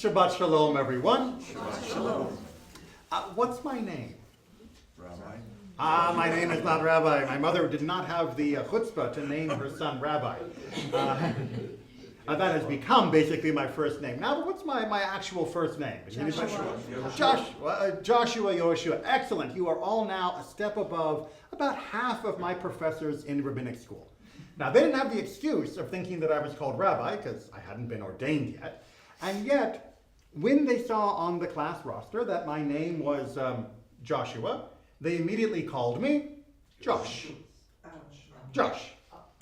Shabbat Shalom, everyone. Shabbat Shalom. What's my name? Rabbi. My name is not Rabbi. My mother did not have the chutzpah to name her son Rabbi. That has become basically my first name. Now, but what's my actual first name? Joshua Yoshua. Excellent. You are all now a step above about half of my professors in rabbinic school. Now, they didn't have the excuse of thinking that I was called Rabbi because I hadn't been ordained yet. And yet, when they saw on the class roster that my name was Joshua, they immediately called me Josh. Josh.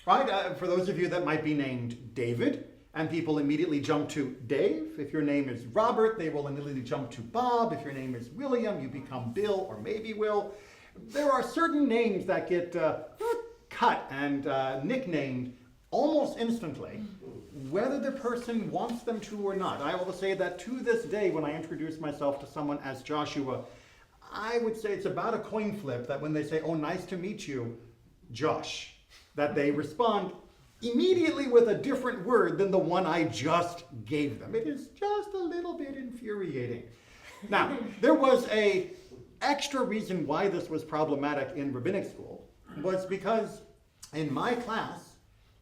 Right? For those of you that might be named David, and people immediately jump to Dave. If your name is Robert, they will immediately jump to Bob. If your name is William, you become Bill or maybe Will. There are certain names that get cut and nicknamed almost instantly, whether the person wants them to or not. I will say that to this day, when I introduce myself to someone as Joshua, I would say it's about a coin flip that when they say, "Oh, nice to meet you, Josh," that they respond immediately with a different word than the one I just gave them. It is just a little bit infuriating. Now, there was a extra reason why this was problematic in rabbinic school, was because in my class,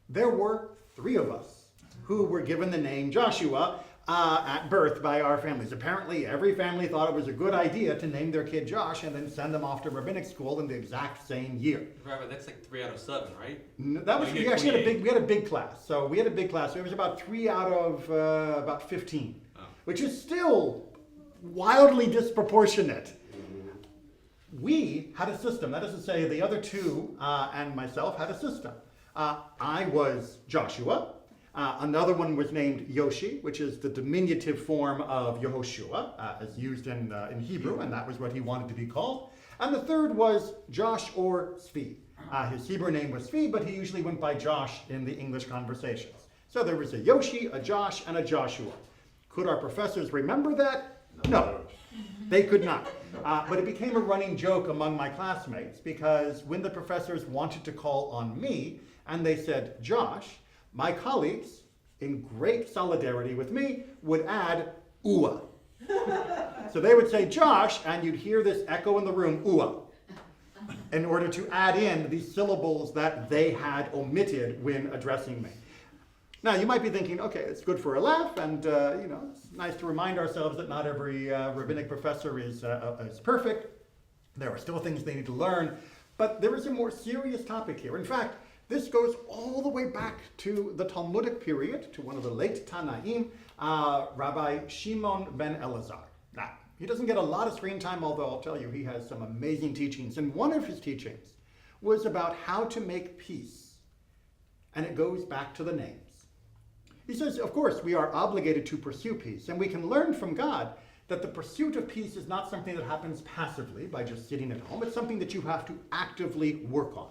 there were 3 of us who were given the name Joshua at birth by our families. Apparently, every family thought it was a good idea to name their kid Josh and then send them off to rabbinic school in the exact same year. Rabbi, that's like 3 out of 7, right? That was we actually had a big class. So we had a big class. It was about 3 out of about 15, which is still wildly disproportionate. We had a system. That is to say, the other 2 and myself had a system. I was Joshua. Another one was named Yoshi, which is the diminutive form of Yehoshua, as used in Hebrew, and that was what he wanted to be called. And the third was Josh or Svi. His Hebrew name was Svi, but he usually went by Josh in the English conversations. So there was a Yoshi, a Josh, and a Joshua. Could our professors remember that? No, they could not. But it became a running joke among my classmates because when the professors wanted to call on me and they said Josh, my colleagues, in great solidarity with me, would add Ua. So they would say Josh, and you'd hear this echo in the room, Ua, in order to add in these syllables that they had omitted when addressing me. Now, you might be thinking, okay, it's good for a laugh, and it's nice to remind ourselves that not every rabbinic professor is perfect. There are still things they need to learn, but there is a more serious topic here. In fact, this goes all the way back to the Talmudic period, to one of the late Tanaim, Rabbi Shimon ben Elazar. Now, he doesn't get a lot of screen time, although I'll tell you he has some amazing teachings. And one of his teachings was about how to make peace. And it goes back to the names. He says, of course, we are obligated to pursue peace, and we can learn from God that the pursuit of peace is not something that happens passively by just sitting at home. It's something that you have to actively work on.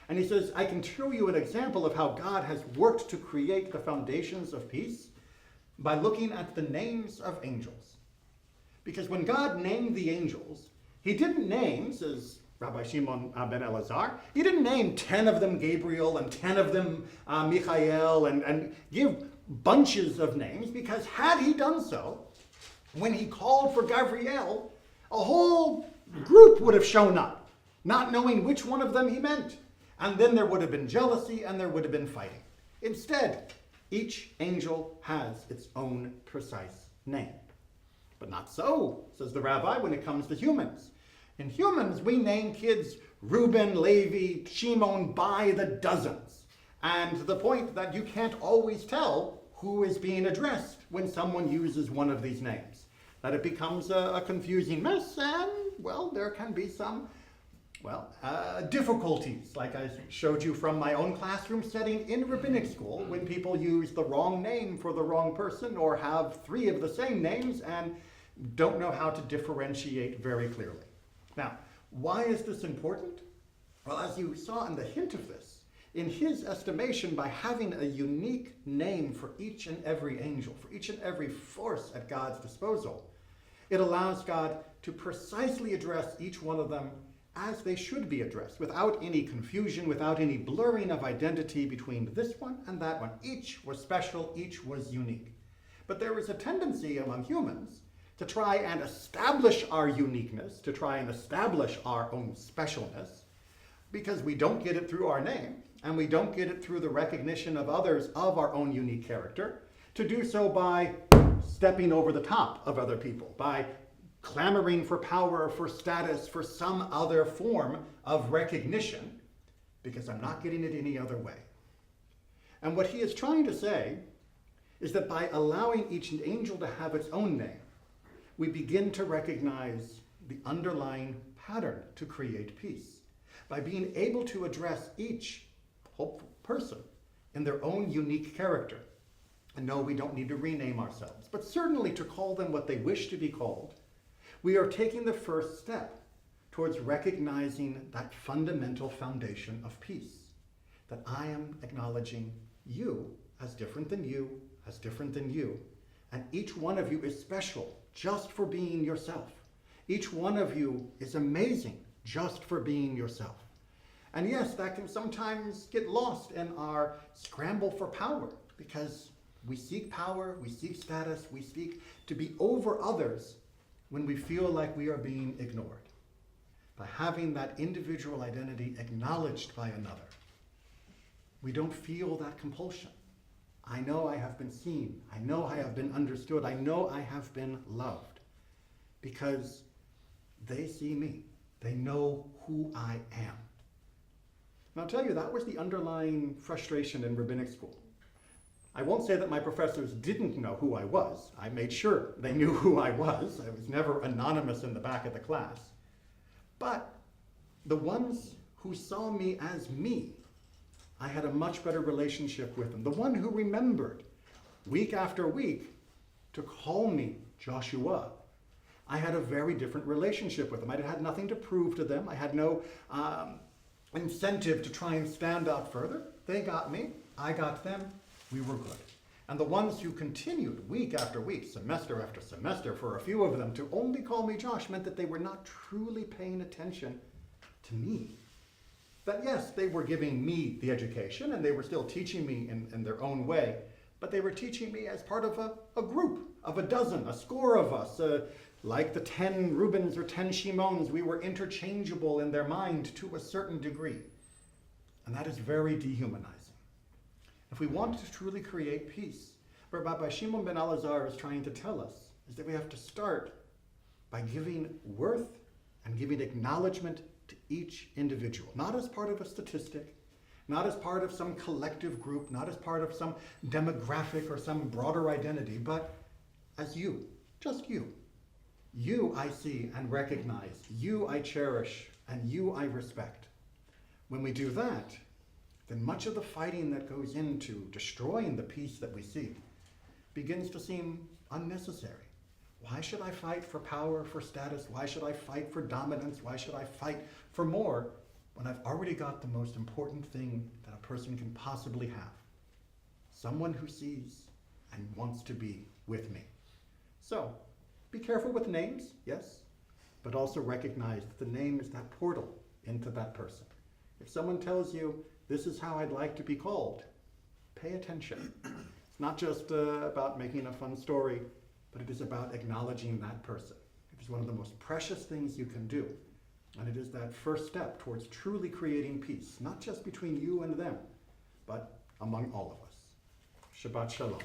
And he says, I can show you an example of how God has worked to create the foundations of peace by looking at the names of angels. Because when God named the angels, he didn't name, says Rabbi Shimon ben Elazar, he didn't name 10 of them Gabriel and 10 of them Michael and give bunches of names, because had he done so, when he called for Gabriel, a whole group would have shown up, not knowing which one of them he meant. And then there would have been jealousy and there would have been fighting. Instead, each angel has its own precise name. But not so, says the rabbi, when it comes to humans. In humans, we name kids Reuben, Levi, Shimon by the dozens. And to the point that you can't always tell who is being addressed when someone uses one of these names. That it becomes a confusing mess, and, well, there can be some difficulties, like I showed you from my own classroom setting in rabbinic school, when people use the wrong name for the wrong person or have 3 of the same names and don't know how to differentiate very clearly. Now, why is this important? Well, as you saw in the hint of this, in his estimation, by having a unique name for each and every angel, for each and every force at God's disposal, it allows God to precisely address each one of them as they should be addressed, without any confusion, without any blurring of identity between this one and that one. Each was special, each was unique. But there is a tendency among humans to try and establish our uniqueness, to try and establish our own specialness, because we don't get it through our name, and we don't get it through the recognition of others of our own unique character, to do so by stepping over the top of other people, by clamoring for power, for status, for some other form of recognition, because I'm not getting it any other way. And what he is trying to say is that by allowing each angel to have its own name, we begin to recognize the underlying pattern to create peace. By being able to address each hopeful person in their own unique character. And no, we don't need to rename ourselves, but certainly to call them what they wish to be called, we are taking the first step towards recognizing that fundamental foundation of peace. That I am acknowledging you as different than you, as different than you. And each one of you is special just for being yourself. Each one of you is amazing just for being yourself. And yes, that can sometimes get lost in our scramble for power, because we seek power, we seek status, we seek to be over others when we feel like we are being ignored. By having that individual identity acknowledged by another, we don't feel that compulsion. I know I have been seen. I know I have been understood. I know I have been loved, because they see me. They know who I am. And I'll tell you, that was the underlying frustration in rabbinic school. I won't say that my professors didn't know who I was. I made sure they knew who I was. I was never anonymous in the back of the class. But the ones who saw me as me, I had a much better relationship with them. The one who remembered week after week to call me Joshua, I had a very different relationship with them. I had nothing to prove to them. I had no incentive to try and stand out further. They got me, I got them, we were good. And the ones who continued week after week, semester after semester, for a few of them to only call me Josh meant that they were not truly paying attention to me. That yes, they were giving me the education and they were still teaching me in their own way, but they were teaching me as part of a group of a dozen, a score of us. Like the 10 Reubens or 10 Shimons, we were interchangeable in their mind to a certain degree. And that is very dehumanizing. If we want to truly create peace, what Rabbi Shimon ben Elazar is trying to tell us is that we have to start by giving worth and giving acknowledgement to each individual, not as part of a statistic, not as part of some collective group, not as part of some demographic or some broader identity, but as you, just you. You I see and recognize, you I cherish, and you I respect. When we do that, then much of the fighting that goes into destroying the peace that we seek begins to seem unnecessary. Why should I fight for power, for status? Why should I fight for dominance? Why should I fight for more when I've already got the most important thing that a person can possibly have? Someone who sees and wants to be with me. So, be careful with names, yes, but also recognize that the name is that portal into that person. If someone tells you, this is how I'd like to be called, pay attention. It's not just about making a fun story, but it is about acknowledging that person. It is one of the most precious things you can do. And it is that first step towards truly creating peace, not just between you and them, but among all of us. Shabbat Shalom.